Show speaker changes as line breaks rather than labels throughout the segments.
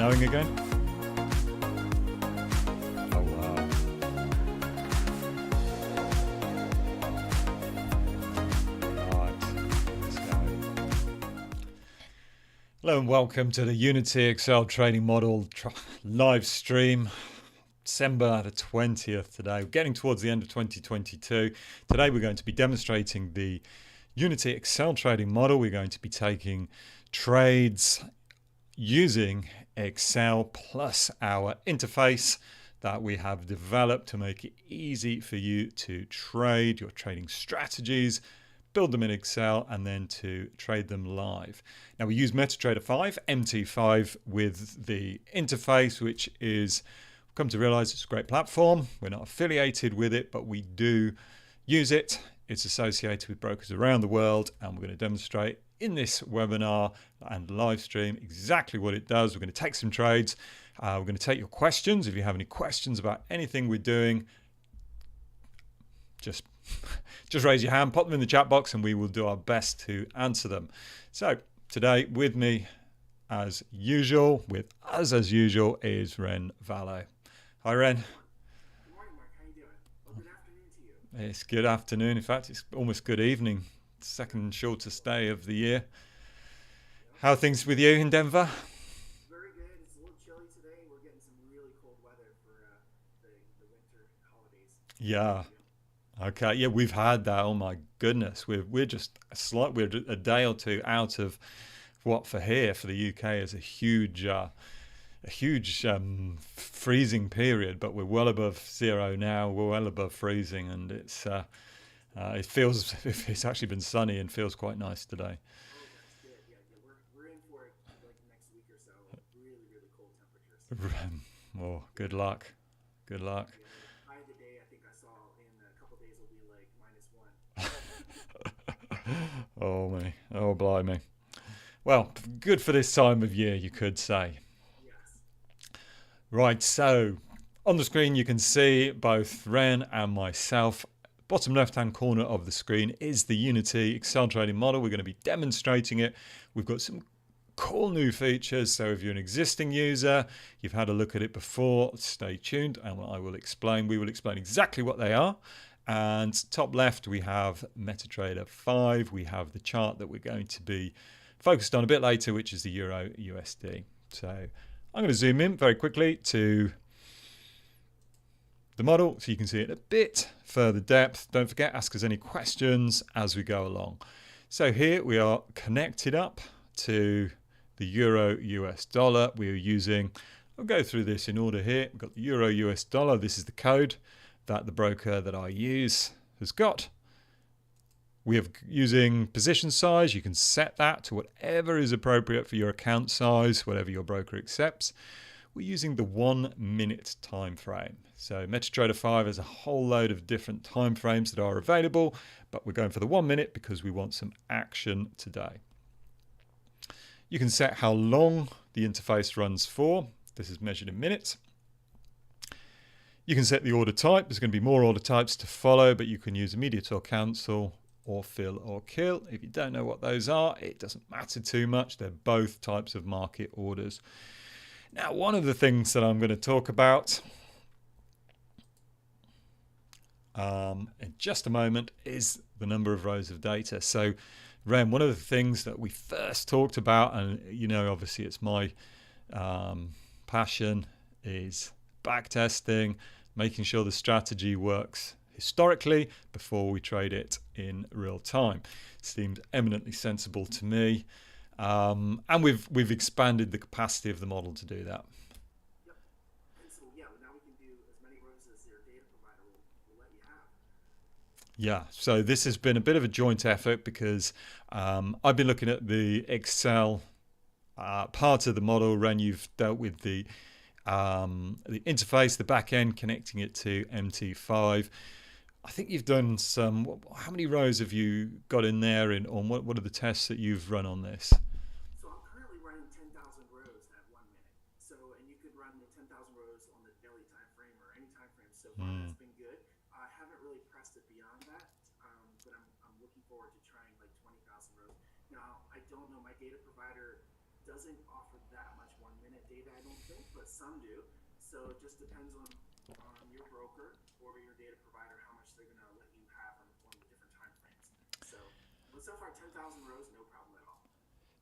snowing again? Oh wow. Right, let's go. Hello and welcome to the Unity Excel Trading Model live stream. December the 20th today. We're getting towards the end of 2022. Today we're going to be demonstrating the Unity Excel Trading Model. We're going to be taking trades using Excel plus our interface that we have developed to make it easy for you to trade your trading strategies, build them in Excel, and then to trade them live. Now we use MetaTrader 5, MT5 with the interface, which is, come to realize it's a great platform. We're not affiliated with it, but we do use it. It's associated with brokers around the world, and we're going to demonstrate in this webinar and live stream exactly what it does. We're going to take some trades. We're going to take your questions. If you have any questions about anything we're doing, just raise your hand, pop them in the chat box, and we will do our best to answer them. So today with me, as usual, with us as usual, is Ren Vallow. Hi, Ren.
Good morning, Mark. How you doing? Well, good afternoon to you.
It's good afternoon. In fact, it's almost good evening. Second shortest day of the year. How are things with you in Denver?
Very good. It's a little chilly today. We're getting some really cold weather for the winter holidays.
Yeah. Okay. Yeah, we've had that. Oh my goodness. We're just we're a day or two out of what for here for the UK is a huge freezing period, but we're well above zero now. We're well above freezing, and it's actually been sunny and feels quite nice today.
Oh, that's good. Yeah, we're in for it like the next week or so. Really, really cold temperatures.
Oh, good luck. Good luck.
Yeah, the high of the day I think I saw in a couple days will be like -1.
Oh me. Oh blimey. Well, good for this time of year, you could say.
Yes.
Right, so on the screen you can see both Ren and myself. Bottom left-hand corner of the screen is the Unity Excel Trading Model. We're going to be demonstrating it. We've got some cool new features, so if you're an existing user, you've had a look at it before, stay tuned and we will explain exactly what they are. And top left we have MetaTrader 5. We have the chart that we're going to be focused on a bit later, which is the Euro USD. So I'm going to zoom in very quickly to the model so you can see it a bit further depth. Don't forget, ask us any questions as we go along. So here we are connected up to the Euro US dollar. We are using, I'll go through this in order here. We've got the Euro US dollar. This is the code that the broker that I use has got. We are using position size. You can set that to whatever is appropriate for your account size, whatever your broker accepts. We're using the 1 minute time frame. So MetaTrader 5 has a whole load of different time frames that are available, but we're going for the 1 minute because we want some action today. You can set how long the interface runs for. This is measured in minutes. You can set the order type. There's going to be more order types to follow, but you can use immediate or cancel or fill or kill. If you don't know what those are, it doesn't matter too much. They're both types of market orders. Now, one of the things that I'm going to talk about in just a moment is the number of rows of data. So, Ren, one of the things that we first talked about, and you know, obviously it's my passion, is backtesting, making sure the strategy works historically before we trade it in real time. Seems eminently sensible to me. And we've expanded the capacity of the model to do that.
Yep. And so yeah, now we can do as many rows as your data provider will let you have.
Yeah, so this has been a bit of a joint effort because I've been looking at the Excel part of the model. Ren, you've dealt with the interface, the back end, connecting it to MT5. I think you've done some. How many rows have you got in there? On what are the tests that you've run on this?
So I'm currently running 10,000 rows at 1 minute. So, and you could run the 10,000 rows on the daily time frame or any time frame. So far, that's been good. I haven't really pressed it beyond that, but I'm looking forward to trying like 20,000 rows. Now, I don't know. My data provider doesn't offer that much 1 minute data, I don't think, but some do. So it just depends on your broker or your data provider how much they're going to let you have on the different time frames. So, but so far 10,000 rows, no problem at all.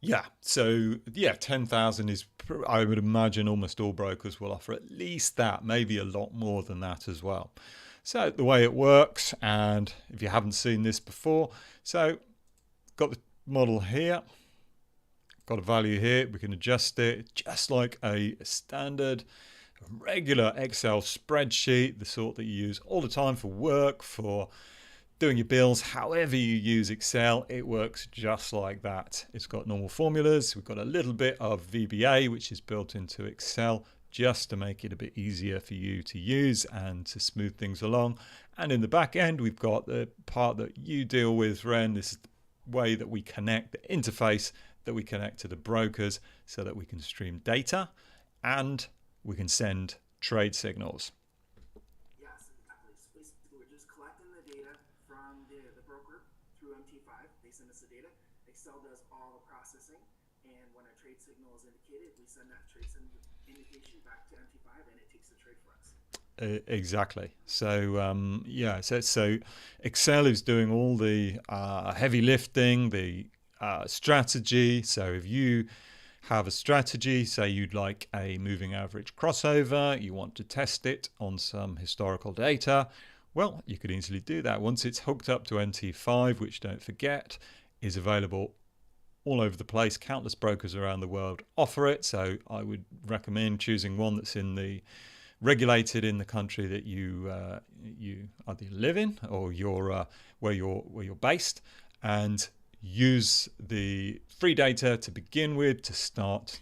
Yeah, so yeah, 10,000 is, I would imagine almost all brokers will offer at least that, maybe a lot more than that as well. So the way it works, and if you haven't seen this before, so got the model here, got a value here, we can adjust it just like a standard regular Excel spreadsheet, the sort that you use all the time for work, for doing your bills, however you use Excel, it works just like that. It's got normal formulas. We've got a little bit of VBA, which is built into Excel just to make it a bit easier for you to use and to smooth things along. And in the back end, we've got the part that you deal with, Ren. This is the way that we connect, the interface that we connect to the brokers so that we can stream data and we can send trade signals.
Yes, exactly. So basically, we're just collecting the data from the broker through MT5. They send us the data. Excel does all the processing, and when a trade signal is indicated, we send that trade indication back to MT5, and it takes the trade for us.
Exactly. So yeah, so Excel is doing all the heavy lifting, the strategy. So if you have a strategy, say you'd like a moving average crossover, you want to test it on some historical data, well, you could easily do that. Once it's hooked up to MT5, which, don't forget, is available all over the place. Countless brokers around the world offer it. So I would recommend choosing one that's in the regulated in the country that you either live in or where you're based, and use the free data to begin with to start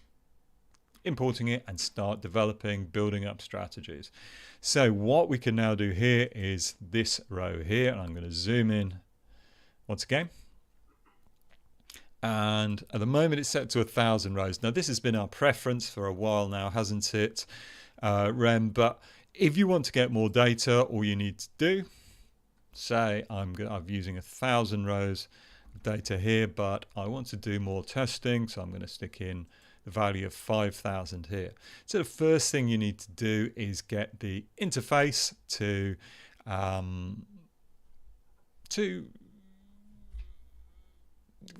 importing it and start developing, building up strategies. So what we can now do here is this row here, and I'm going to zoom in once again. And at the moment it's set to 1,000 rows. Now this has been our preference for a while now, hasn't it, Rem? But if you want to get more data, all you need to do, say I'm using 1,000 rows of data here, but I want to do more testing, so I'm going to stick in the value of 5,000 here. So the first thing you need to do is get the interface to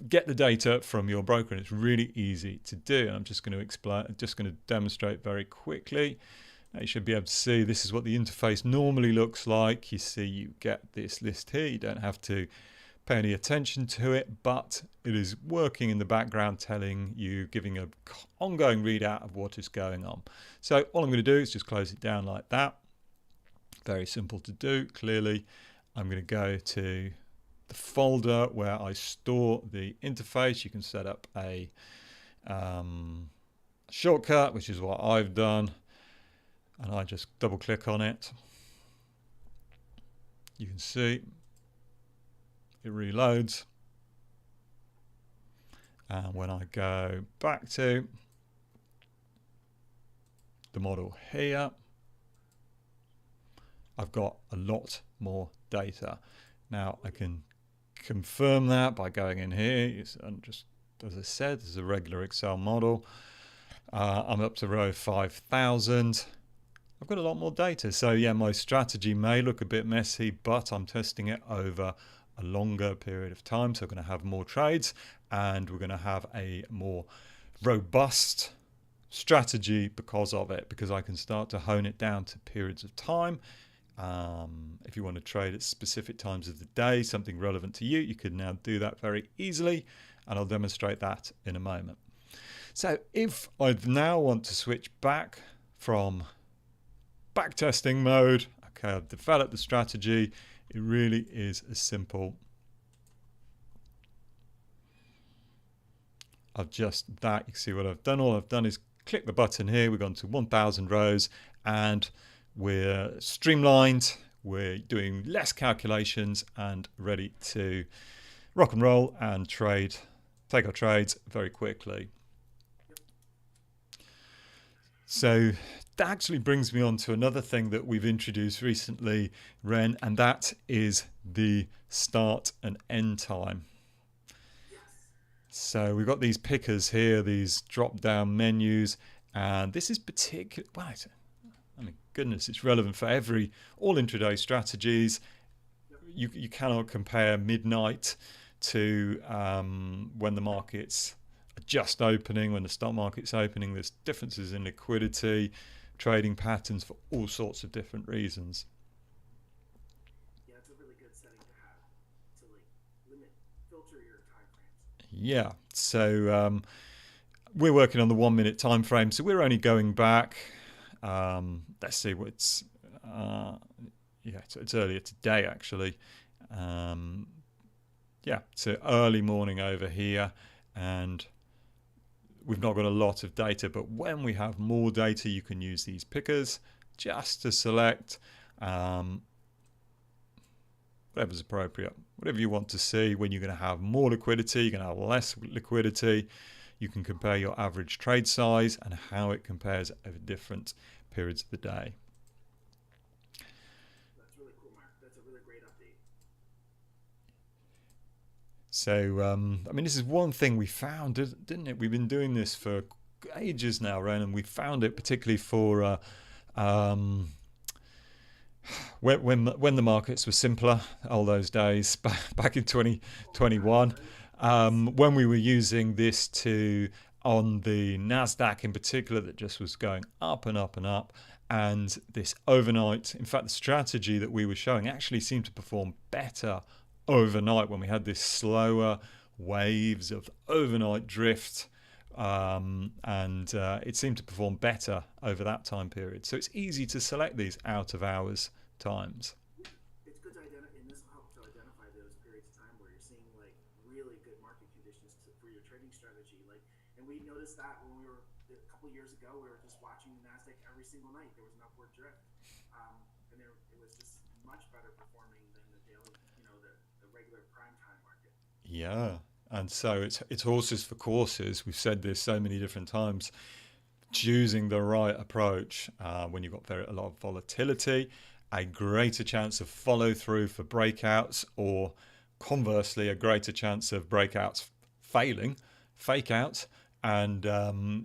get the data from your broker, and it's really easy to do. And I'm just going to demonstrate very quickly. Now you should be able to see this is what the interface normally looks like. You see, you get this list here. You don't have to pay any attention to it, but it is working in the background, telling you, giving an ongoing readout of what is going on. So all I'm going to do is just close it down like that. Very simple to do. Clearly, I'm going to go to the folder where I store the interface. You can set up a shortcut, which is what I've done, and I just double click on it. You can see it reloads, and when I go back to the model here, I've got a lot more data. Now I can confirm that by going in here, and just as I said, this is a regular Excel model. I'm up to row 5,000. I've got a lot more data. So yeah, my strategy may look a bit messy, but I'm testing it over a longer period of time. So we're going to have more trades, and we're going to have a more robust strategy because of it, because I can start to hone it down to periods of time. If you want to trade at specific times of the day, something relevant to you, you can now do that very easily, and I'll demonstrate that in a moment. So if I now want to switch back from backtesting mode, okay, I've developed the strategy. It really is as simple. I've just that. You can see what I've done. All I've done is click the button here. We've gone to 1,000 rows, and we're streamlined. We're doing less calculations and ready to rock and roll and take our trades very quickly. So that actually brings me on to another thing that we've introduced recently, Ren, and that is the start and end time. So we've got these pickers here, these drop-down menus, And this is particular. Well, I mean, goodness, it's relevant for all intraday strategies. You cannot compare midnight to when the market's just opening, when the stock market's opening. There's differences in liquidity, trading patterns for all sorts of different reasons.
Yeah, it's a really good setting to have to like filter your time frames.
Yeah, so we're working on the 1 minute time frame, so we're only going back. Let's see what's. Yeah, it's earlier today actually. Yeah, so early morning over here, and we've not got a lot of data, but when we have more data, you can use these pickers just to select whatever's appropriate, whatever you want to see. When you're going to have more liquidity, you're going to have less liquidity. You can compare your average trade size and how it compares over different periods of the day.
That's really cool, Mark. That's a really great update.
So, I mean, this is one thing we found, didn't it? We've been doing this for ages now, Ren, and we found it particularly for when the markets were simpler, all those days back in 2021, when we were using this on the NASDAQ in particular, that just was going up and up and up. And this overnight, in fact, the strategy that we were showing actually seemed to perform better overnight when we had this slower waves of overnight drift, and it seemed to perform better over that time period. So it's easy to select these out of hours times.
It's good to identify, and this will help to identify those periods of time where you're seeing like really good market conditions for your trading strategy. Like, and we noticed that when we were a couple of years ago, we were just watching the Nasdaq every single night. There was an upward drift, and it was just much better performing than the daily, the regular prime time market.
Yeah, and so it's horses for courses. We've said this so many different times. Choosing the right approach when you've got a lot of volatility, a greater chance of follow through for breakouts, or conversely, a greater chance of breakouts failing, fake outs, and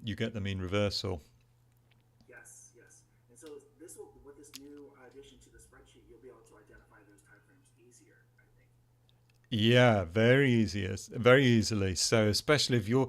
you get the mean reversal.
Yes, yes. And so with this new addition to the spreadsheet, you'll be able to identify those time frames easier, I think.
Yeah, very easily. So especially if you're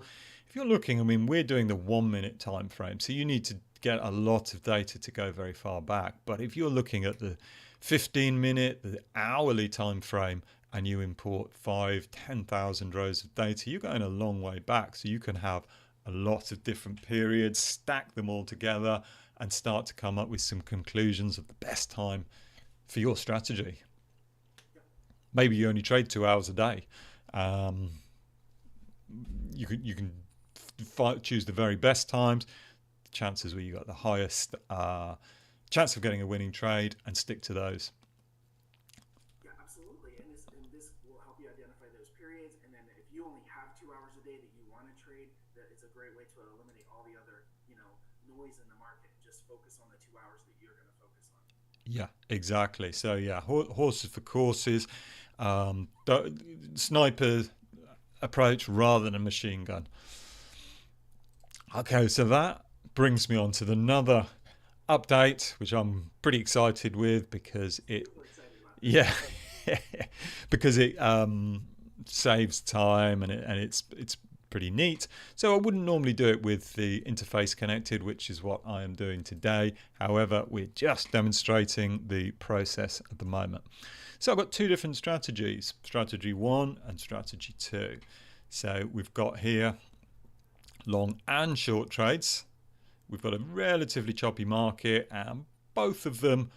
looking, I mean, we're doing the 1 minute time frame, so you need to get a lot of data to go very far back. But if you're looking at the 15 minute, the hourly time frame, and you import 5,000-10,000 rows of data, you're going a long way back. So you can have a lot of different periods, stack them all together, and start to come up with some conclusions of the best time for your strategy. Maybe you only trade 2 hours a day. You can choose the very best times, the chances where you got the highest chance of getting a winning trade, and stick to those.
Yeah, absolutely. And this will help you identify those periods. And then if you only have 2 hours a day that you want to trade, that it's a great way to eliminate all the other, noise in the market. Just focus on the 2 hours that you're going to focus on.
Yeah, exactly. So yeah, horses for courses, sniper approach rather than a machine gun. Okay, so that brings me on to another update, which I'm pretty excited with because yeah, because it saves time and it's pretty neat. So I wouldn't normally do it with the interface connected, which is what I am doing today. However, we're just demonstrating the process at the moment. So I've got two different strategies, strategy 1 and strategy 2. So we've got here long and short trades. We've got a relatively choppy market, and both of them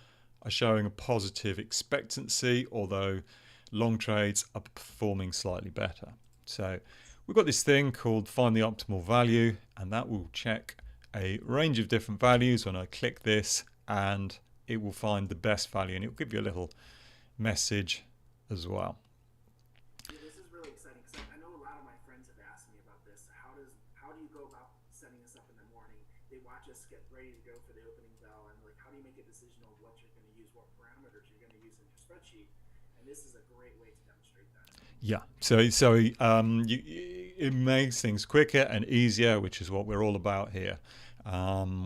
are showing a positive expectancy, although long trades are performing slightly better. So we've got this thing called find the optimal value, and that will check a range of different values when I click this, and it will find the best value, and it will give you a little message as well.
Yeah, this is really exciting because I know a lot of my friends have asked me about this. How do you go about setting this up in the morning? They watch us get ready to go for the opening bell, and like, how do you make a decision on what you're going to use, what parameters you're going to use in your spreadsheet? And this is a great way to demonstrate that.
Yeah, so it makes things quicker and easier, which is what we're all about here.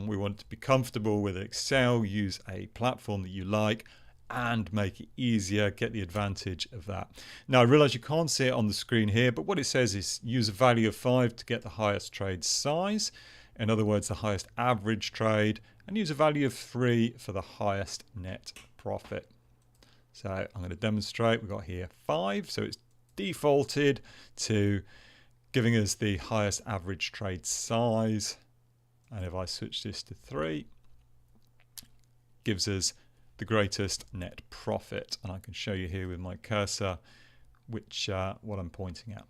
We want to be comfortable with Excel, use a platform that you like, and make it easier, get the advantage of that. Now, I realize you can't see it on the screen here, but what it says is use a value of 5 to get the highest trade size. In other words, the highest average trade, and use a value of 3 for the highest net profit. So I'm going to demonstrate. We've got here 5, so it's defaulted to giving us the highest average trade size. And if I switch this to 3, gives us the greatest net profit. And I can show you here with my cursor which what I'm pointing at.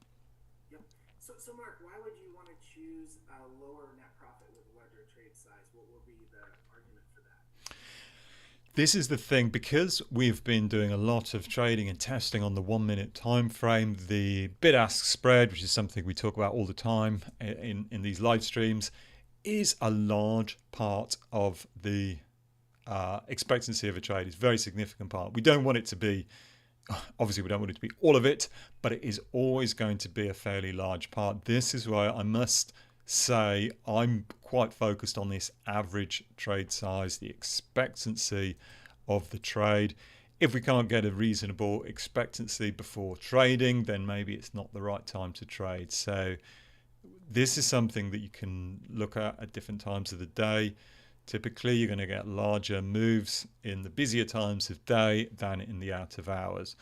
Yep. So Mark, why would you want to choose a lower net profit with larger trade size? What will be the argument for that?
This is the thing, because we've been doing a lot of trading and testing on the 1 minute time frame, the bid-ask spread, which is something we talk about all the time in these live streams, is a large part of the expectancy of a trade. Is a very significant part. We don't want it to be, obviously we don't want it to be all of it, but it is always going to be a fairly large part. This is why I must say I'm quite focused on this average trade size, the expectancy of the trade. If we can't get a reasonable expectancy before trading, then maybe it's not the right time to trade. So this is something that you can look at different times of the day. Typically, you're going to get larger moves in the busier times of day than in the out of hours.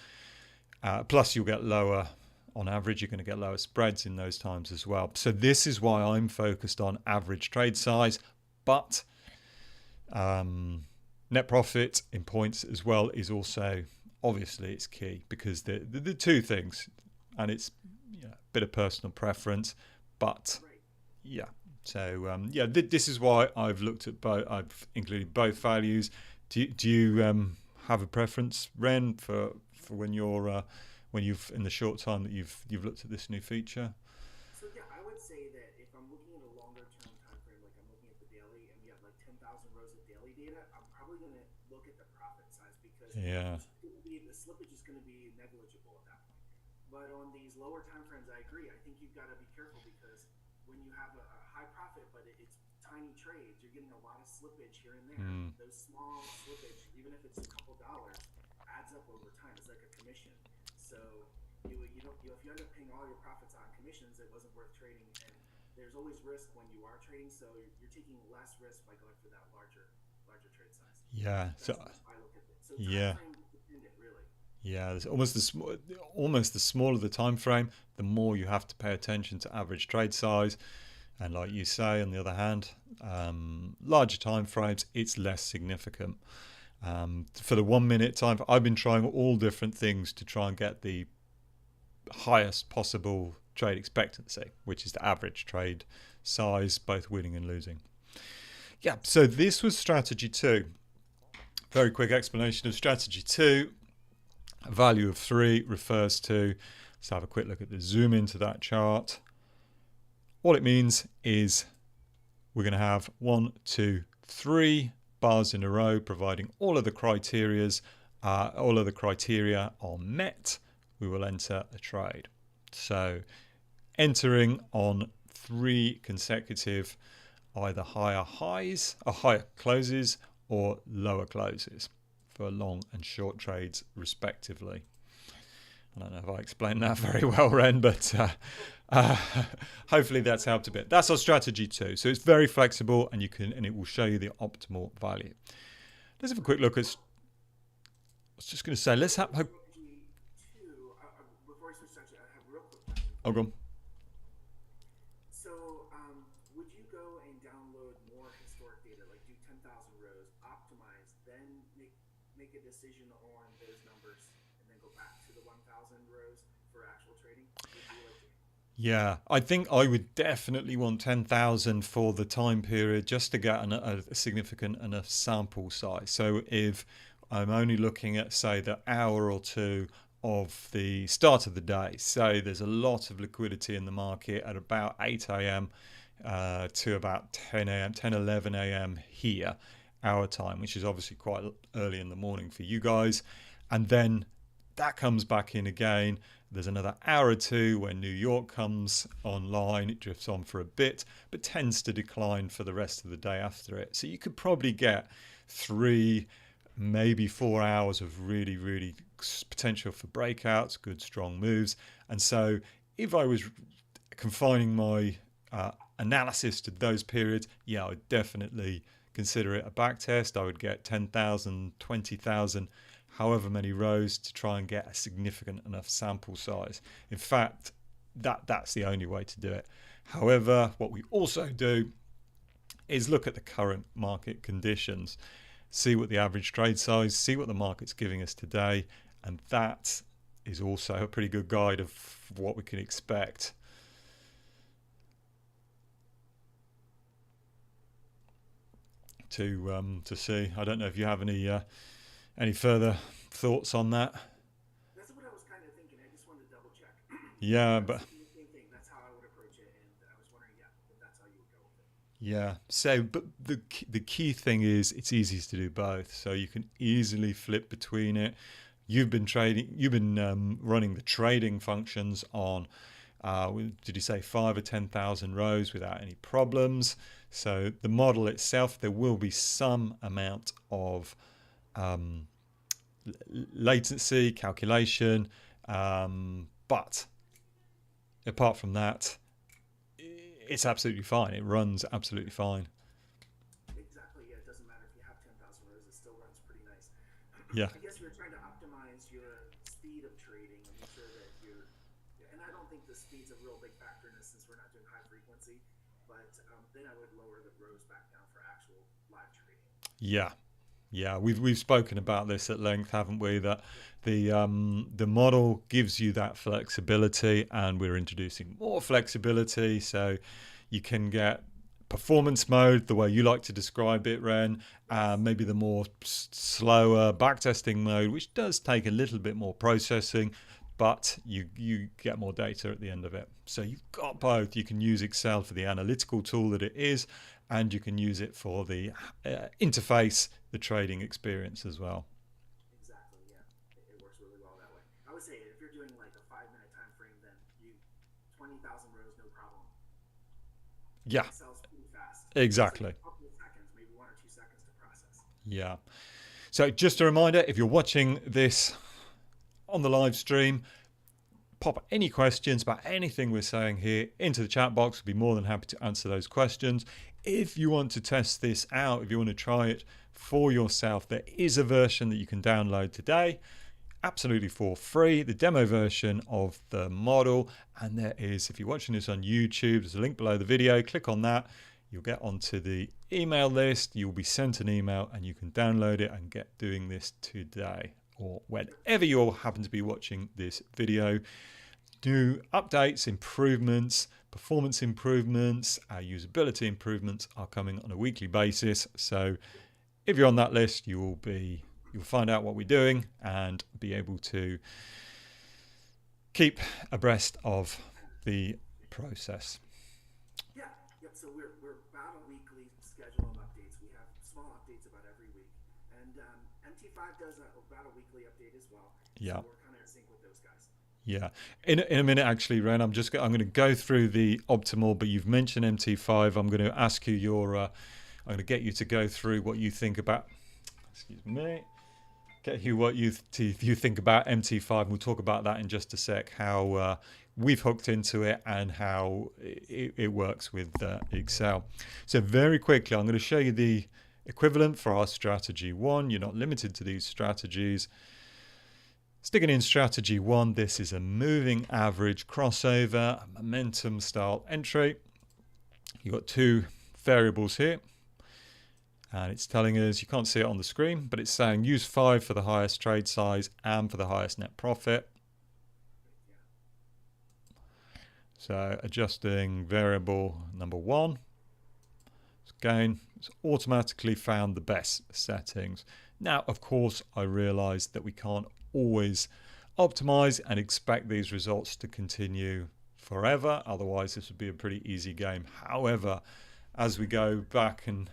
Plus, you'll get lower, on average, you're going to get lower spreads in those times as well. So this is why I'm focused on average trade size, but net profit in points as well is also, obviously, it's key, because the two things, and it's a bit of personal preference, but yeah. So yeah, this is why I've looked at both. I've included both values. Do you have a preference, Ren, for when you're when you've in the short time that you've looked at this new feature?
So yeah, I would say that if I'm looking at a longer term time frame, like I'm looking at the daily, and we have like 10,000 rows of daily data, I'm probably going to look at the profit size, because
Yeah.
the slippage is going to be negligible at that point. But on these lower time frames, I agree. I think you've got to be careful, because when you have a high profit, but it's tiny trades, you're getting a lot of slippage here and there. Those small slippage, even if it's a couple dollars, adds up over time. It's like a commission. So if you end up paying all your profits on commissions, it wasn't worth trading. And there's always risk when you are trading, so you're taking less risk by going for that larger trade size.
Yeah.
That's how I look at it. So
yeah.
time frame dependent, really.
Yeah, there's almost the smaller the time frame, the more you have to pay attention to average trade size. And like you say, on the other hand, larger time frames, it's less significant. For the 1 minute time, I've been trying all different things to try and get the highest possible trade expectancy, which is the average trade size, both winning and losing. Yeah, so this was strategy 2. Very quick explanation of strategy 2. A value of 3 refers to, let's have a quick look at the zoom into that chart. All it means is we're going to have 1, 2, 3 bars in a row, providing all of the criteria are met, we will enter a trade. So entering on 3 consecutive either higher highs or higher closes or lower closes for long and short trades respectively. I don't know if I explained that very well, Ren, but hopefully that's helped a bit. That's our strategy 2. So it's very flexible, and it will show you the optimal value. Let's have a quick look at. I was just going to say, let's have.
Strategy 2. Before I switch strategy, I have a real quick question.
Oh, go on.
So, would you go and download more historic data, like do 10,000 rows, optimize, then make a decision on those numbers, and then go back to the 1,000 rows for actual trading?
Yeah, I think I would definitely want 10,000 for the time period, just to get a significant enough sample size. So if I'm only looking at, say, the hour or two of the start of the day, say there's a lot of liquidity in the market at about 8 a.m. To about 10 a.m., 10, 11 a.m. here, our time, which is obviously quite early in the morning for you guys. And then that comes back in again. There's another hour or two when New York comes online. It drifts on for a bit, but tends to decline for the rest of the day after it. So you could probably get 3, maybe 4 hours of really, really potential for breakouts, good strong moves. And so if I was confining my analysis to those periods, yeah, I would definitely consider it a back test. I would get 10,000, 20,000, however many rows to try and get a significant enough sample size. In fact, that's the only way to do it. However, what we also do is look at the current market conditions, see what the average trade size, see what the market's giving us today, and that is also a pretty good guide of what we can expect. To see. I don't know if you have any further thoughts on that.
That's what I was kind of thinking. I just wanted to double check.
Yeah, but
Same thing. That's how I would approach it, and I was wondering, if that's how you would go with it.
yeah. So, but the key thing is it's easy to do both. So you can easily flip between it. You've been running the trading functions on. Did you say 5 or 10,000 rows without any problems? So the model itself, there will be some amount of latency calculation, but apart from that, it's absolutely fine. It runs absolutely fine.
Exactly. Yeah, it doesn't matter if you have 10,000 rows; it still runs pretty nice.
Yeah.
I guess you're trying to optimize your speed of trading and make sure that you're. And I don't think the speed's a real big factor in this since we're not doing high frequency. But then I would lower the rows back down for actual live trading.
Yeah. Yeah, we've spoken about this at length, haven't we? That the model gives you that flexibility, and we're introducing more flexibility, so you can get performance mode, the way you like to describe it, Ren, maybe the more slower backtesting mode, which does take a little bit more processing, but you get more data at the end of it. So you've got both. You can use Excel for the analytical tool that it is, and you can use it for the interface, the trading experience as well.
Exactly. Yeah, it works really well that way. I would say if you're doing like a 5-minute time frame, then 20,000 rows, no problem.
Yeah,
It sells pretty fast.
exactly.
Like a couple of seconds, maybe 1 or 2 seconds to process.
Yeah. So just a reminder, if you're watching this on the live stream, pop any questions about anything we're saying here into the chat box. We'll be more than happy to answer those questions. If you want to test this out, if you want to try it for yourself, there is a version that you can download today, absolutely for free, the demo version of the model. And there is, if you're watching this on YouTube, there's a link below the video. Click on that. You'll get onto the email list. You'll be sent an email and you can download it and get doing this today, or whenever you happen to be watching this video. New updates, improvements, performance improvements, usability improvements are coming on a weekly basis. So if you're on that list, you'll find out what we're doing and be able to keep abreast of the process.
Yeah. Yep. So we're about a weekly schedule of updates. We have small updates about every week, and MT5 does about a weekly update as well.
Yeah.
So we're kind of in sync with those guys.
Yeah, in a minute, actually, Ren, I'm going to go through the optimal, but you've mentioned MT5. I'm going to ask you I'm going to get you to go through what you think about. Excuse me. Get you what you think about MT5. We'll talk about that in just a sec. How we've hooked into it and how it works with Excel. So very quickly, I'm going to show you the equivalent for our strategy 1. You're not limited to these strategies. Sticking in strategy 1, this is a moving average crossover, a momentum style entry. You've got 2 variables here. And it's telling us, you can't see it on the screen, but it's saying use 5 for the highest trade size and for the highest net profit. So adjusting variable number 1. Again, it's automatically found the best settings. Now, of course, I realize that we can't always optimize and expect these results to continue forever. Otherwise, this would be a pretty easy game. However, as we go back and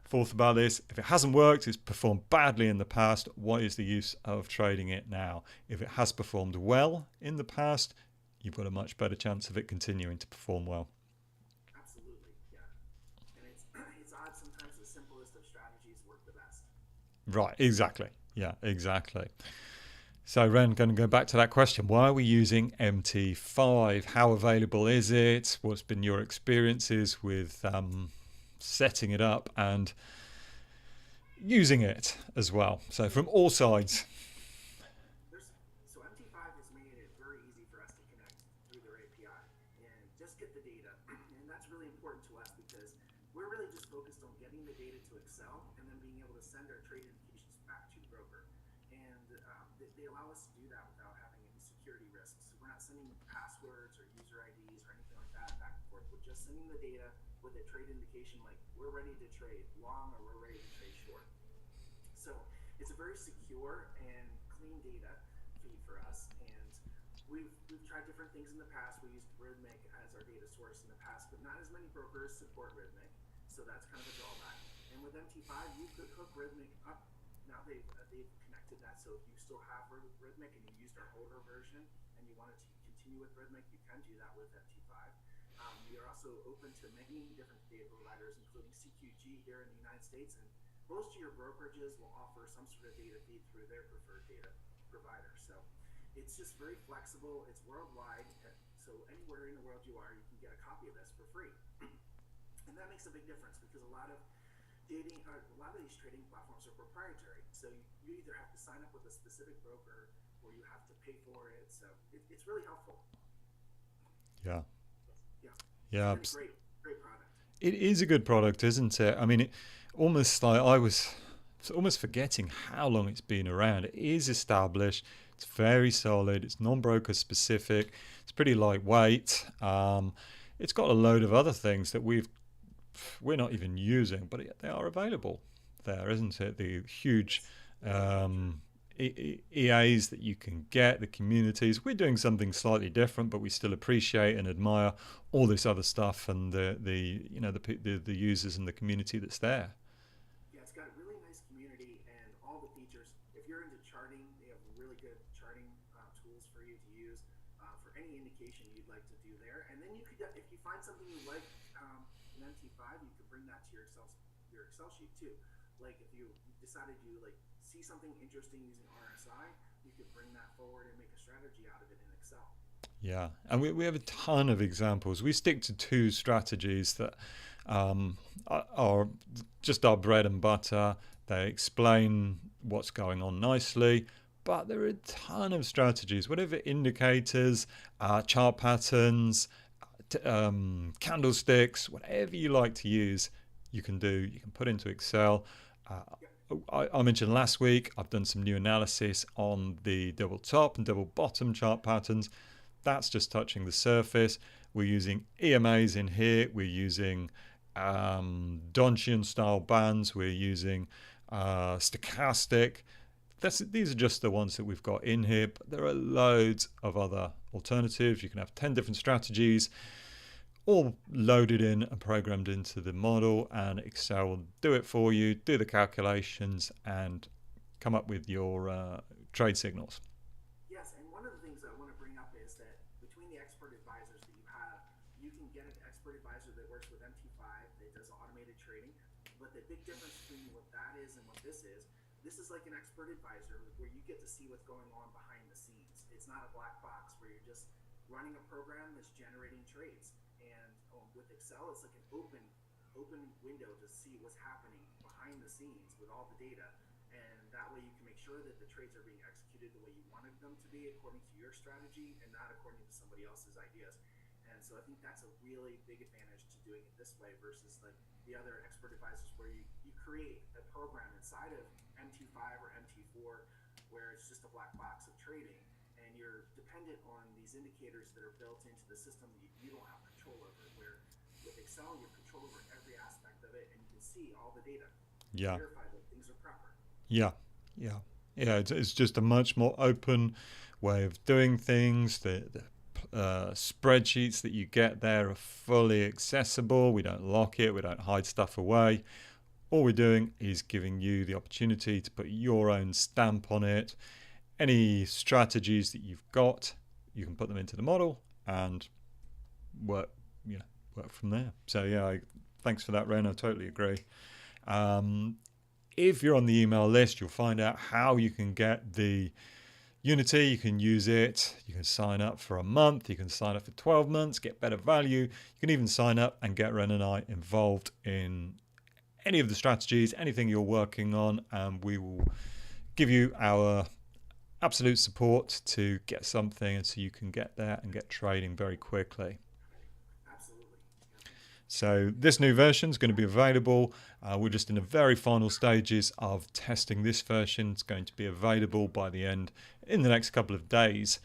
forth about this. If it hasn't worked, it's performed badly in the past, what is the use of trading it now? If it has performed well in the past, you've got a much better chance of it continuing to perform well.
Absolutely, yeah. And it's odd sometimes the simplest of strategies work the best.
Right, exactly. Yeah, exactly. So, Ren, going to go back to that question. Why are we using MT5? How available is it? What's been your experiences with setting it up and using it as well? So, from all sides.
So MT5 has made it very easy for us to connect through their API and just get the data. And that's really important to us because we're really just focused on getting the data to Excel and then being able to send our trade indications back to the broker. And they allow us to do that without having any security risks. So we're not sending passwords or user IDs or anything like that back and forth. We're just sending the data with a trade indication like we're ready to trade long or we're ready to trade short. So it's a very secure and clean data feed for us. And we've tried different things in the past. We used Rhythmic as our data source in the past, but not as many brokers support Rhythmic. So that's kind of a drawback. And with MT5, you could hook Rhythmic up. Now they've connected that. So if you still have Rhythmic and you used our older version and you wanted to continue with Rhythmic, you can do that with MT5. We are also open to many different data providers, including CQG here in the United States, and most of your brokerages will offer some sort of data feed through their preferred data provider. So it's just very flexible. It's worldwide. So anywhere in the world you are, you can get a copy of this for free. And that makes a big difference because a lot of these trading platforms are proprietary. So you either have to sign up with a specific broker or you have to pay for it. So it's really helpful.
Yeah.
Yeah.
Yeah.
It's a great product.
It is a good product, isn't it? I mean, almost like I was almost forgetting how long it's been around. It is established. It's very solid. It's non-broker specific. It's pretty lightweight. It's got a load of other things that we're not even using, but they are available there, isn't it? The huge EAs that you can get, the communities. We're doing something slightly different, but we still appreciate and admire all this other stuff and the users and the community that's there.
Yeah, it's got a really nice community and all the features. If you're into charting, they have really good charting tools for you to use for any indication you'd like to do there. And then you could, if you find something you like in MT5, you could bring that to your Excel sheet too. Like if you decided you see something interesting using RSI, you could bring that forward and make a strategy out of it in Excel.
Yeah, and we have a ton of examples. We stick to two strategies that are just our bread and butter. They explain what's going on nicely, but there are a ton of strategies, whatever indicators, chart patterns, candlesticks, whatever you like to use, you can do. You can put into Excel. I mentioned last week, I've done some new analysis on the double top and double bottom chart patterns. That's just touching the surface. We're using EMAs in here. We're using Donchian style bands. We're using stochastic. These are just the ones that we've got in here, but there are loads of other alternatives. You can have 10 different strategies all loaded in and programmed into the model, and Excel will do it for you, do the calculations, and come up with your trade signals.
Yes, and one of the things I want to bring up is that between the expert advisors that you have, you can get an expert advisor that works with MT5 that does automated trading. But the big difference between what that is and what this is like an expert advisor where you get to see what's going on behind the scenes. It's not a black box where you're just running a program that's generating trades. And with Excel, it's like an open window to see what's happening behind the scenes with all the data. And that way you can make sure that the trades are being executed the way you wanted them to be according to your strategy and not according to somebody else's ideas. And so I think that's a really big advantage to doing it this way versus like the other expert advisors where you create a program inside of MT5 or MT4 where it's just a black box of trading and you're dependent on these indicators that are built into the system that you don't have control over, where with Excel you have control over every aspect of it and you can see all the data.
Yeah.
Verify that things are proper.
Yeah. It's just a much more open way of doing things. The spreadsheets that you get there are fully accessible. We don't lock it. We don't hide stuff away. All we're doing is giving you the opportunity to put your own stamp on it. Any strategies that you've got, you can put them into the model and work from there. So yeah, thanks for that, Ren. I totally agree. If you're on the email list, you'll find out how you can get the Unity. You can use it. You can sign up for a month. You can sign up for 12 months, get better value. You can even sign up and get Ren and I involved in any of the strategies, anything you're working on, and we will give you our absolute support to get something, and so you can get there and get trading very quickly.
Absolutely.
So this new version is going to be available. We're just in the very final stages of testing this version. It's going to be available by the end in the next couple of days,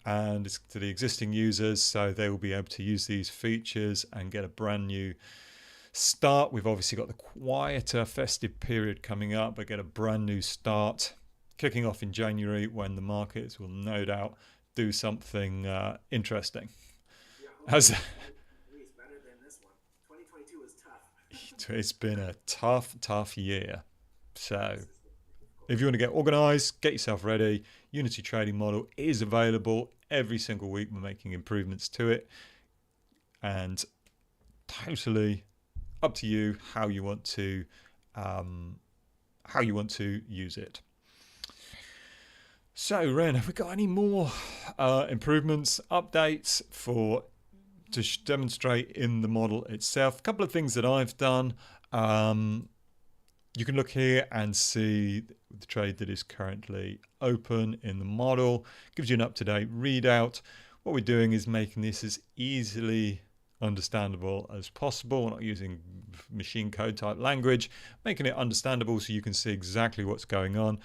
and it's to the existing users, so they will be able to use these features and get a brand new start. We've obviously got the quieter festive period coming up, but get a brand new start kicking off in January, when the markets will no doubt do something interesting.
Yeah, it's better than this one. 2022 was tough.
It's been a tough year. So if you want to get organized, get yourself ready. Unity trading model is available every single week. We're making improvements to it, and totally up to you how you want to use it. So Ren, have we got any more improvements, updates to demonstrate in the model itself? A couple of things that I've done. You can look here and see the trade that is currently open in the model. Gives you an up-to-date readout. What we're doing is making this as easily understandable as possible. We're not using machine code type language, making it understandable so you can see exactly what's going on.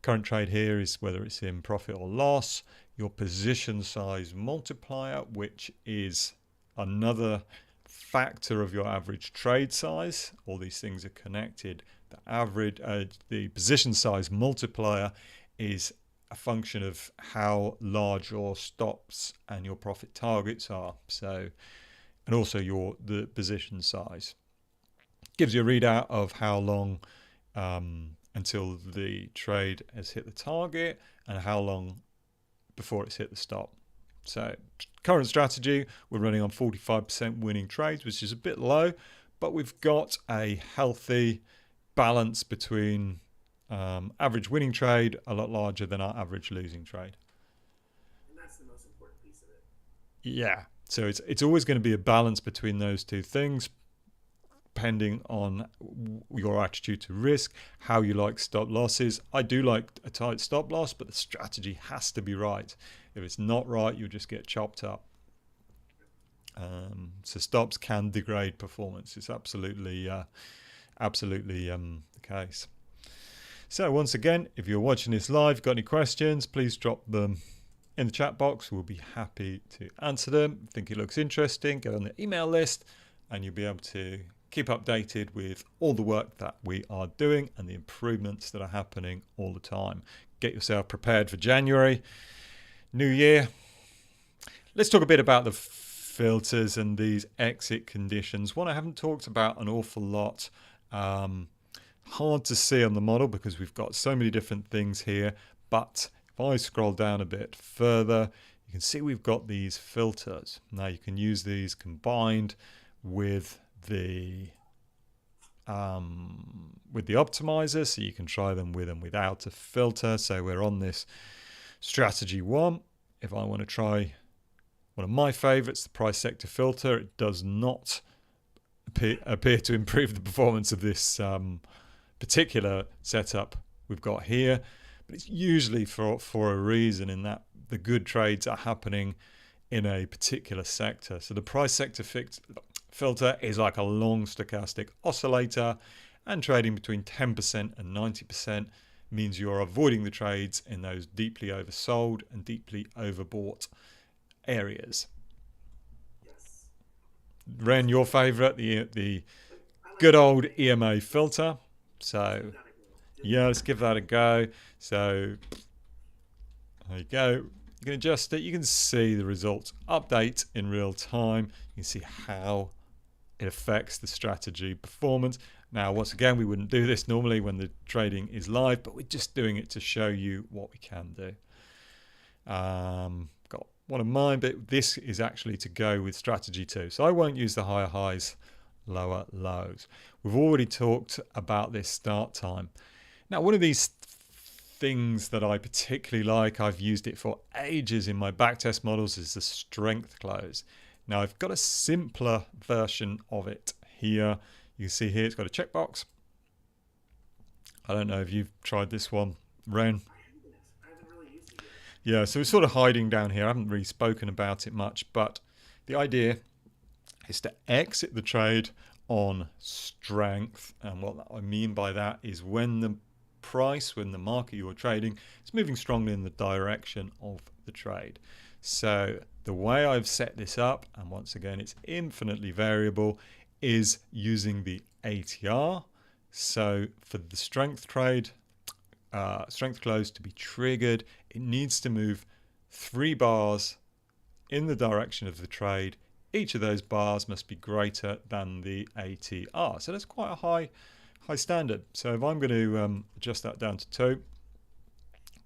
Current trade here is whether it's in profit or loss. Your position size multiplier, which is another factor of your average trade size. All these things are connected. The position size multiplier is a function of how large your stops and your profit targets are. So, and also the position size gives you a readout of how long until the trade has hit the target and how long before it's hit the stop. So current strategy, we're running on 45% winning trades, which is a bit low, but we've got a healthy balance between average winning trade, a lot larger than our average losing trade.
And that's the most important piece of it.
Yeah, so it's always going to be a balance between those two things, depending on your attitude to risk, how you like stop losses. I do like a tight stop loss, but the strategy has to be right. If it's not right, you'll just get chopped up. So stops can degrade performance. It's absolutely the case. So once again, if you're watching this live, got any questions, please drop them in the chat box. We'll be happy to answer them. Think it looks interesting, get on the email list, and you'll be able to keep updated with all the work that we are doing and the improvements that are happening all the time. Get yourself prepared for January, new year. Let's talk a bit about the filters and these exit conditions. One I haven't talked about an awful lot. Hard to see on the model because we've got so many different things here, but if I scroll down a bit further, you can see we've got these filters. Now you can use these combined with the optimizer, so you can try them with and without a filter. So we're on this strategy 1. If I want to try one of my favorites, the price sector filter, it does not appear to improve the performance of this particular setup we've got here, but it's usually for a reason, in that the good trades are happening in a particular sector. So the price sector filter is like a long stochastic oscillator, and trading between 10% and 90% means you're avoiding the trades in those deeply oversold and deeply overbought areas.
Yes.
Ren, your favorite, the good old EMA filter. So yeah, let's give that a go. So there you go. You can adjust it. You can see the results update in real time. You can see how it affects the strategy performance. Now, once again, we wouldn't do this normally when the trading is live, but we're just doing it to show you what we can do. Got one of mine, but this is actually to go with strategy 2. So I won't use the higher highs, lower lows. We've already talked about this start time. Now, one of these things that I particularly like, I've used it for ages in my backtest models, is the strength close. Now, I've got a simpler version of it here. You can see here it's got a checkbox. I don't know if you've tried this one, Ren.
I haven't really used it yet.
Yeah, so it's sort of hiding down here. I haven't really spoken about it much, but the idea is to exit the trade on strength. And what I mean by that is when the price, when the market you're trading is moving strongly in the direction of the trade. So the way I've set this up, and once again it's infinitely variable, is using the ATR. So for the strength trade, strength close to be triggered, it needs to move 3 bars in the direction of the trade. Each of those bars must be greater than the ATR. So that's quite a high standard. So if I'm going to adjust that down to 2, you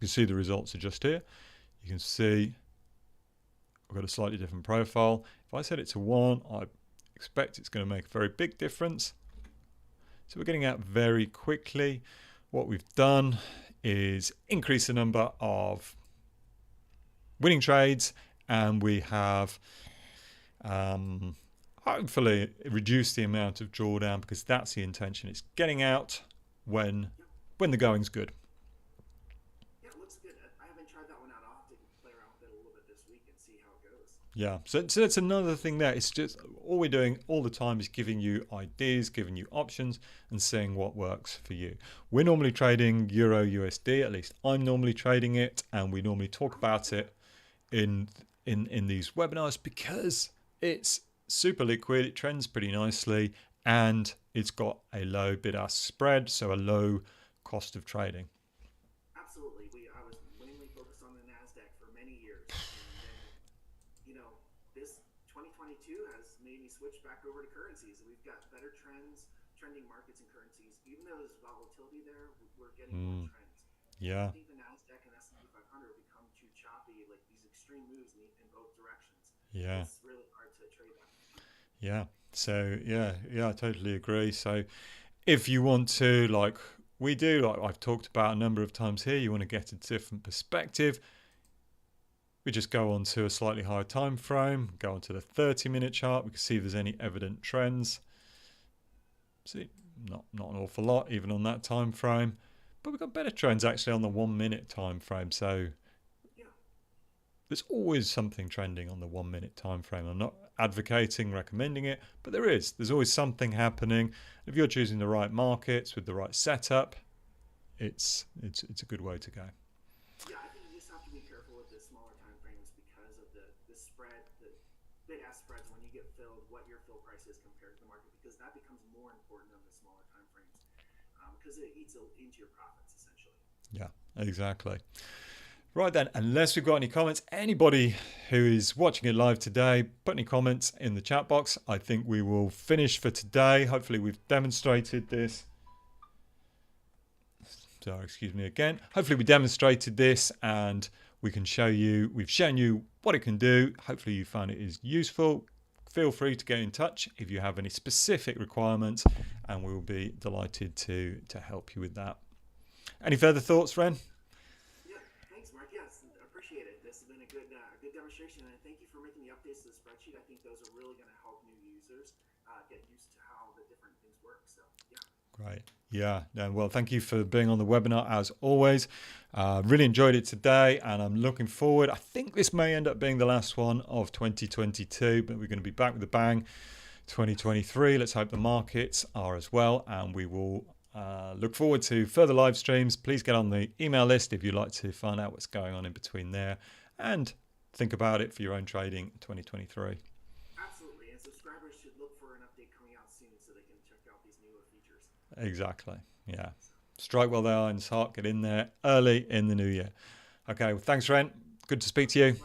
can see the results are just here. You can see I've got a slightly different profile. If I set it to 1, I expect it's going to make a very big difference. So we're getting out very quickly. What we've done is increase the number of winning trades, and we have hopefully reduced the amount of drawdown, because that's the intention. It's getting out when the going's good.
Yeah, it looks good. I haven't tried that one out. I'll have to play around with it a little bit this week and see how it goes.
Yeah, so that's another thing there. It's just all we're doing all the time is giving you ideas, giving you options, and seeing what works for you. We're normally trading Euro USD, at least I'm normally trading it, and we normally talk about it in these webinars because it's super liquid, it trends pretty nicely, and it's got a low bid-ask spread, so a low cost of trading.
Absolutely. I was mainly focused on the NASDAQ for many years. And then, this 2022 has made me switch back over to currencies. We've got better trending markets and currencies. Even though there's volatility there, we're getting more trends.
Yeah.
I think the NASDAQ and S&P 500 become too choppy, like these extreme moves in both directions.
Yeah.
It's really hard to trade that.
Yeah. So yeah, I totally agree. So if you want to, like we do, like I've talked about a number of times here, you want to get a different perspective, we just go on to a slightly higher time frame, go onto the 30-minute chart. We can see if there's any evident trends. See, not an awful lot even on that time frame, but we've got better trends actually on the 1-minute time frame. So there's always something trending on the 1-minute time frame. I'm not advocating, recommending it, but there's always something happening. If you're choosing the right markets with the right setup, it's a good way to go.
Yeah, I think you just have to be careful with the smaller time frames because of the spread, the bid-ask spreads when you get filled, what your fill price is compared to the market, because that becomes more important on the smaller time frames because it eats into your profits essentially.
Yeah, exactly. Right then, unless we've got any comments, anybody who is watching it live today, put any comments in the chat box. I think we will finish for today. Hopefully we've demonstrated this. Sorry, excuse me again. Hopefully we demonstrated this and we've shown you what it can do. Hopefully you found it is useful. Feel free to get in touch if you have any specific requirements, and we will be delighted to help you with that. Any further thoughts, Ren?
Demonstration, and thank you for making the updates to the spreadsheet. I think those are really going to help new users get used to how the different things work. So yeah.
Great. Yeah. No, well, thank you for being on the webinar as always. Really enjoyed it today, and I'm looking forward. I think this may end up being the last one of 2022, but we're going to be back with a bang 2023. Let's hope the markets are as well, and we will look forward to further live streams. Please get on the email list if you'd like to find out what's going on in between there, and think about it for your own trading in 2023.
Absolutely, and subscribers should look for an update coming out soon so they can check out these newer features.
Exactly, yeah. Strike while the iron's hot, get in there early in the new year. Okay, well, thanks, Ren. Good to speak to you.